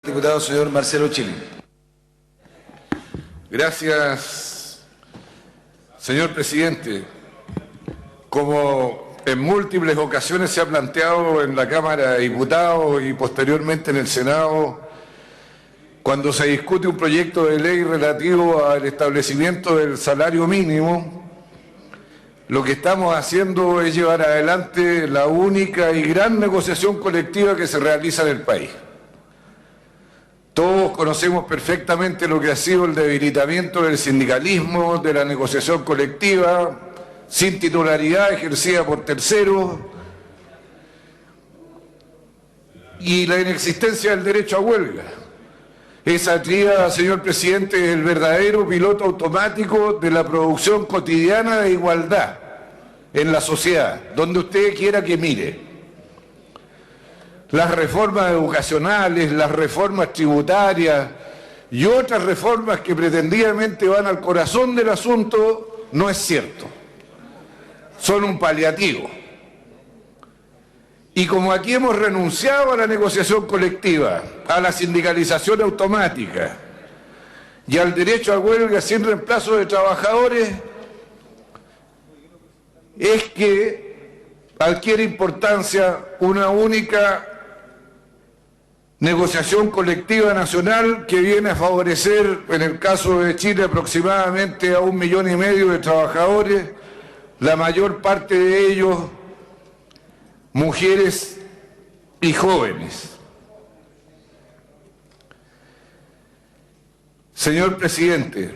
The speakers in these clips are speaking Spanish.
Diputado señor Marcelo Chile. Gracias, señor presidente. Como en múltiples ocasiones se ha planteado en la Cámara de Diputados y posteriormente en el Senado, cuando se discute un proyecto de ley relativo al establecimiento del salario mínimo, lo que estamos haciendo es llevar adelante la única y gran negociación colectiva que se realiza en el país. Todos conocemos perfectamente lo que ha sido el debilitamiento del sindicalismo, de la negociación colectiva, sin titularidad ejercida por terceros, y la inexistencia del derecho a huelga. Esa tríada, señor presidente, es el verdadero piloto automático de la producción cotidiana de igualdad en la sociedad, donde usted quiera que mire. Las reformas educacionales, las reformas tributarias y otras reformas que pretendidamente van al corazón del asunto, no es cierto. Son un paliativo. Y como aquí hemos renunciado a la negociación colectiva, a la sindicalización automática y al derecho a huelga sin reemplazo de trabajadores, es que adquiere importancia una única negociación colectiva nacional que viene a favorecer, en el caso de Chile, aproximadamente a 1,5 millones de trabajadores, la mayor parte de ellos mujeres y jóvenes. Señor presidente,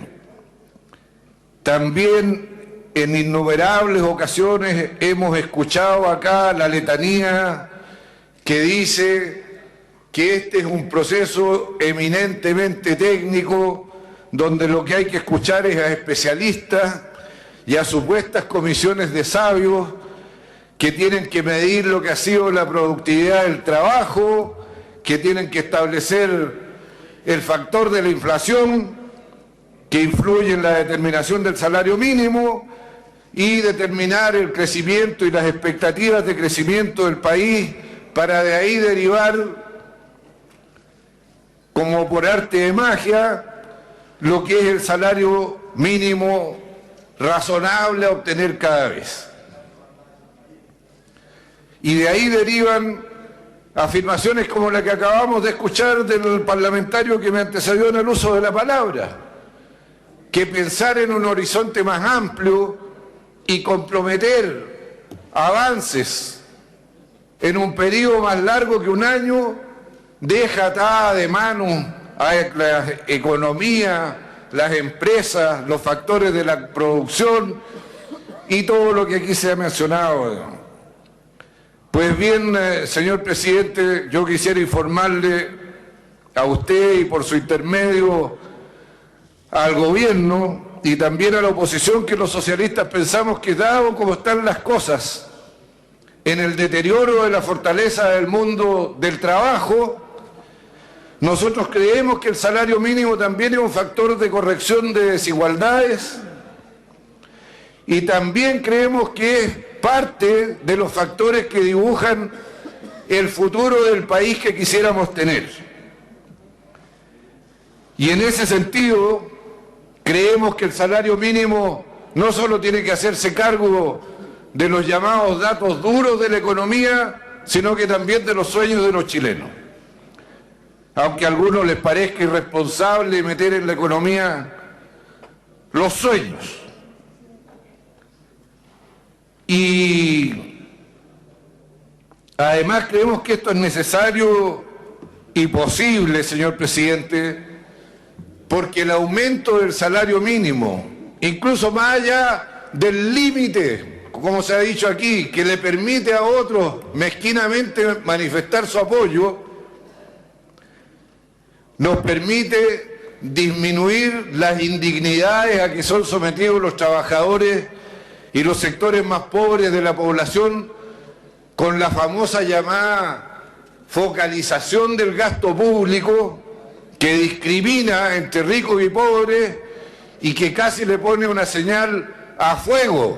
también en innumerables ocasiones hemos escuchado acá la letanía que dice que este es un proceso eminentemente técnico, donde lo que hay que escuchar es a especialistas y a supuestas comisiones de sabios que tienen que medir lo que ha sido la productividad del trabajo, que tienen que establecer el factor de la inflación, que influye en la determinación del salario mínimo, y determinar el crecimiento y las expectativas de crecimiento del país, para de ahí derivar, como por arte de magia, lo que es el salario mínimo razonable a obtener cada vez. Y de ahí derivan afirmaciones como la que acabamos de escuchar del parlamentario que me antecedió en el uso de la palabra, que pensar en un horizonte más amplio y comprometer avances en un periodo más largo que un año deja atada de mano a la economía, las empresas, los factores de la producción y todo lo que aquí se ha mencionado. Pues bien, señor presidente, yo quisiera informarle a usted y por su intermedio al gobierno y también a la oposición que los socialistas pensamos que, dado como están las cosas en el deterioro de la fortaleza del mundo del trabajo, nosotros creemos que el salario mínimo también es un factor de corrección de desigualdades y también creemos que es parte de los factores que dibujan el futuro del país que quisiéramos tener. Y en ese sentido, creemos que el salario mínimo no solo tiene que hacerse cargo de los llamados datos duros de la economía, sino que también de los sueños de los chilenos. Aunque a algunos les parezca irresponsable meter en la economía los sueños. Y además creemos que esto es necesario y posible, señor presidente, porque el aumento del salario mínimo, incluso más allá del límite, como se ha dicho aquí, que le permite a otros mezquinamente manifestar su apoyo, nos permite disminuir las indignidades a que son sometidos los trabajadores y los sectores más pobres de la población con la famosa llamada focalización del gasto público, que discrimina entre ricos y pobres y que casi le pone una señal a fuego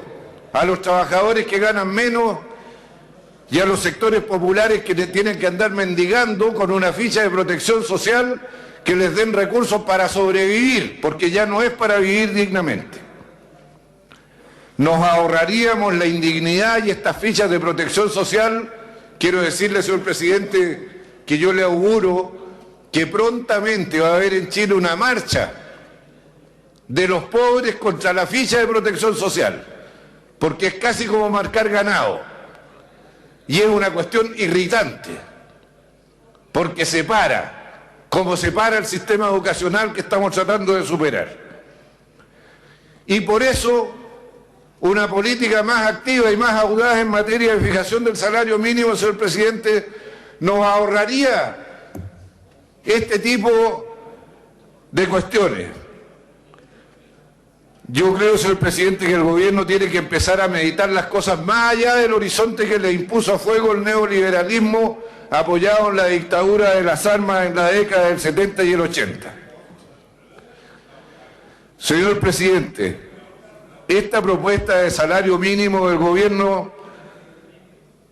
a los trabajadores que ganan menos y a los sectores populares que tienen que andar mendigando con una ficha de protección social que les den recursos para sobrevivir, porque ya no es para vivir dignamente. Nos ahorraríamos la indignidad y estas fichas de protección social. Quiero decirle, señor presidente, que yo le auguro que prontamente va a haber en Chile una marcha de los pobres contra la ficha de protección social, porque es casi como marcar ganado, y es una cuestión irritante, porque separa, como separa el sistema educacional que estamos tratando de superar. Y por eso una política más activa y más audaz en materia de fijación del salario mínimo, señor presidente, nos ahorraría este tipo de cuestiones. Yo creo, señor presidente, que el gobierno tiene que empezar a meditar las cosas más allá del horizonte que le impuso a fuego el neoliberalismo apoyado en la dictadura de las armas en la década del 70 y el 80. Señor presidente, esta propuesta de salario mínimo del gobierno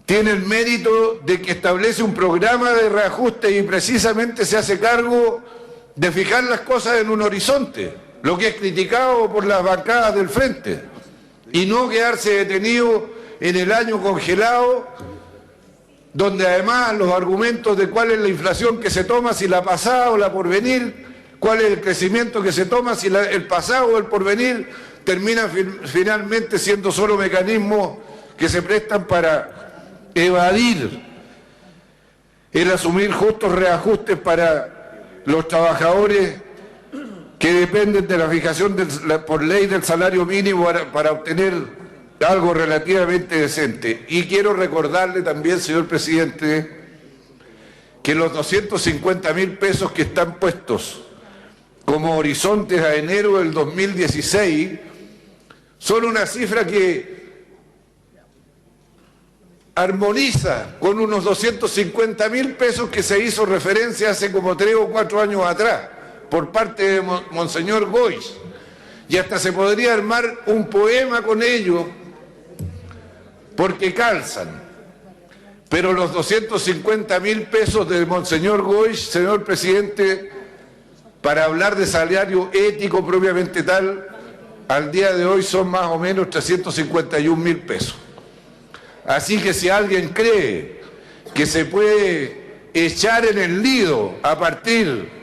tiene el mérito de que establece un programa de reajuste y precisamente se hace cargo de fijar las cosas en un horizonte, lo que es criticado por las bancadas del frente, y no quedarse detenido en el año congelado, donde además los argumentos de cuál es la inflación que se toma, si la pasada o la porvenir, cuál es el crecimiento que se toma, si el pasado o el porvenir, terminan finalmente siendo solo mecanismos que se prestan para evadir el asumir justos reajustes para los trabajadores que dependen de la fijación por ley del salario mínimo para obtener algo relativamente decente. Y quiero recordarle también, señor presidente, que los 250.000 pesos que están puestos como horizontes a enero del 2016 son una cifra que armoniza con unos 250.000 pesos que se hizo referencia hace como 3 o 4 años atrás por parte de Monseñor Goix, y hasta se podría armar un poema con ello porque calzan. Pero los 250.000 pesos de Monseñor Goix, señor presidente, para hablar de salario ético propiamente tal, al día de hoy son más o menos 351.000 pesos. Así que si alguien cree que se puede echar en el nido a partir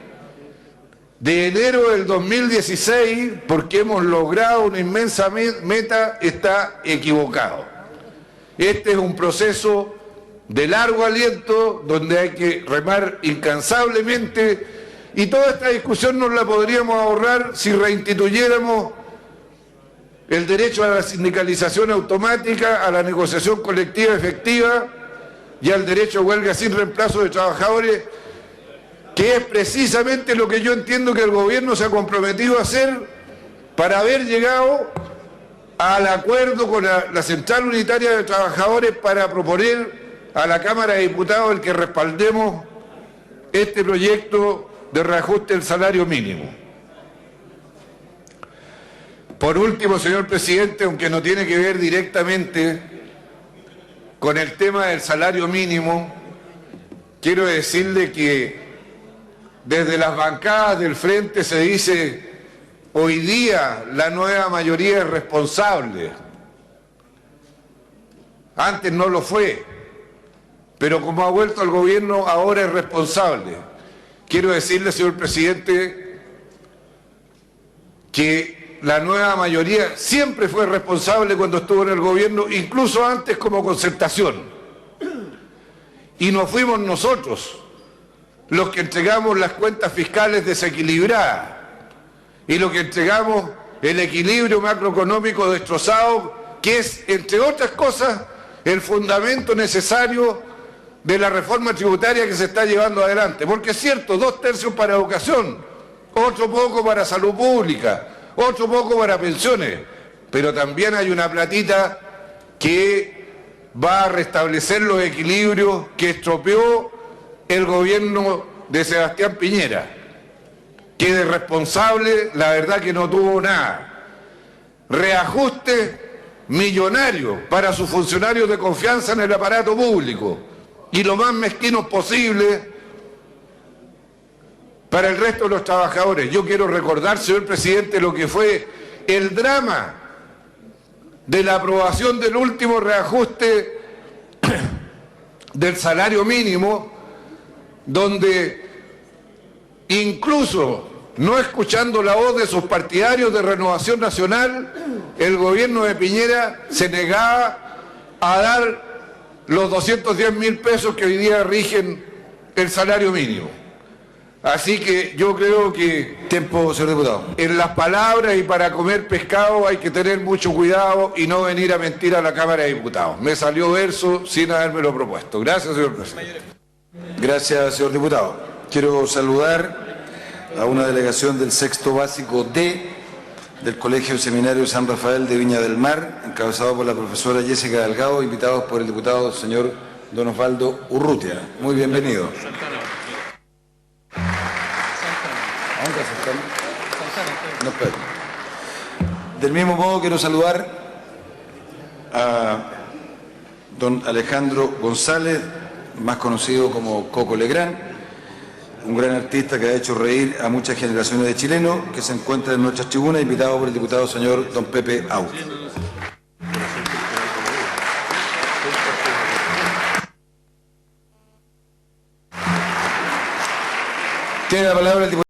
de enero del 2016, porque hemos logrado una inmensa meta, está equivocado. Este es un proceso de largo aliento, donde hay que remar incansablemente, y toda esta discusión nos la podríamos ahorrar si reinstituyéramos el derecho a la sindicalización automática, a la negociación colectiva efectiva y al derecho a huelga sin reemplazo de trabajadores, que es precisamente lo que yo entiendo que el gobierno se ha comprometido a hacer para haber llegado al acuerdo con la Central Unitaria de Trabajadores para proponer a la Cámara de Diputados el que respaldemos este proyecto de reajuste del salario mínimo. Por último, señor presidente, aunque no tiene que ver directamente con el tema del salario mínimo, quiero decirle que desde las bancadas del frente se dice: hoy día la nueva mayoría es responsable. Antes no lo fue, pero como ha vuelto al gobierno, ahora es responsable. Quiero decirle, señor presidente, que la nueva mayoría siempre fue responsable cuando estuvo en el gobierno, incluso antes como Concertación. Y no fuimos nosotros los que entregamos las cuentas fiscales desequilibradas y los que entregamos el equilibrio macroeconómico destrozado, que es, entre otras cosas, el fundamento necesario de la reforma tributaria que se está llevando adelante. Porque es cierto, 2/3 para educación, otro poco para salud pública, otro poco para pensiones, pero también hay una platita que va a restablecer los equilibrios que estropeó el gobierno de Sebastián Piñera, que de responsable la verdad que no tuvo nada. Reajuste millonarios para sus funcionarios de confianza en el aparato público y lo más mezquinos posible para el resto de los trabajadores. Yo quiero recordar, señor presidente, lo que fue el drama de la aprobación del último reajuste del salario mínimo, donde incluso no escuchando la voz de sus partidarios de Renovación Nacional, el gobierno de Piñera se negaba a dar los 210.000 pesos que hoy día rigen el salario mínimo. Así que yo creo que... Tiempo, señor diputado. En las palabras y para comer pescado hay que tener mucho cuidado y no venir a mentir a la Cámara de Diputados. Me salió verso sin habérmelo propuesto. Gracias, señor presidente. Gracias, señor diputado. Quiero saludar a una delegación del sexto básico D del Colegio Seminario San Rafael de Viña del Mar, encabezado por la profesora Jessica Delgado, invitados por el diputado señor don Osvaldo Urrutia. Muy bienvenido. No, espera. Del mismo modo quiero saludar a don Alejandro González, más conocido como Coco Legrand, un gran artista que ha hecho reír a muchas generaciones de chilenos, que se encuentra en nuestras tribunas, invitado por el diputado señor don Pepe Aus. Tiene la palabra el diputado.